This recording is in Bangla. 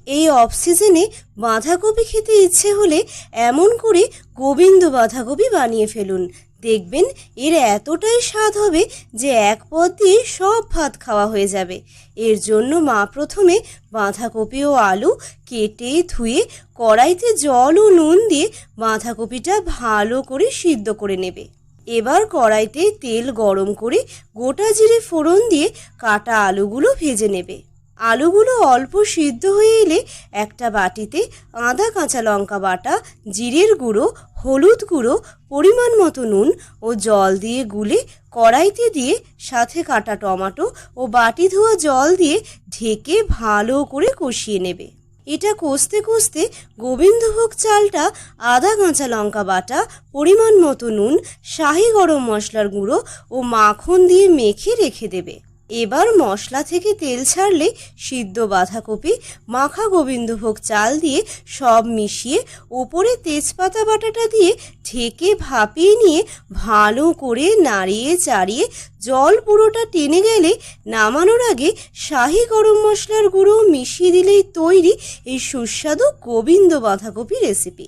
এই অফ সিজনে বাঁধাকপি খেতে ইচ্ছে হলে এমন করে গোবিন্দ বাঁধাকপি বানিয়ে ফেলুন। দেখবেন এর এতটাই স্বাদ হবে যে এক পদ দিয়ে সব ভাত খাওয়া হয়ে যাবে। এর জন্য মা প্রথমে বাঁধাকপি ও আলু কেটে ধুয়ে কড়াইতে জল ও নুন দিয়ে বাঁধাকপিটা ভালো করে সিদ্ধ করে নেবে। এবার কড়াইতে তেল গরম করে গোটা জিরে ফোড়ন দিয়ে কাটা আলুগুলো ভেজে নেবে। আলুগুলো অল্প সিদ্ধ হয়ে এলে একটা বাটিতে আদা কাঁচা লঙ্কা বাটা, জিরের গুঁড়ো, হলুদ গুঁড়ো, পরিমাণ মতো নুন ও জল দিয়ে গুলে কড়াইতে দিয়ে সাথে কাটা টমেটো ও বাটি ধোয়া জল দিয়ে ঢেকে ভালো করে কষিয়ে নেবে। এটা কষতে কষতে গোবিন্দভোগ চালটা আদা কাঁচা লঙ্কা বাটা, পরিমাণ মতো নুন, শাহি গরম মশলার গুঁড়ো ও মাখন দিয়ে মেখে রেখে দেবে। এবার মশলা থেকে তেল ছাড়লে সিদ্ধ বাঁধাকপি, মাখা গোবিন্দভোগ চাল দিয়ে সব মিশিয়ে ওপরে তেজপাতা বাটাটা দিয়ে ঢেকে ভাপিয়ে নিয়ে ভালো করে নাড়িয়ে চাড়িয়ে জল পুরোটা টেনে গেলে নামানোর আগে শাহি গরম মশলার গুঁড়ো মিশিয়ে দিলেই তৈরি এই সুস্বাদু গোবিন্দ বাঁধাকপি রেসিপি।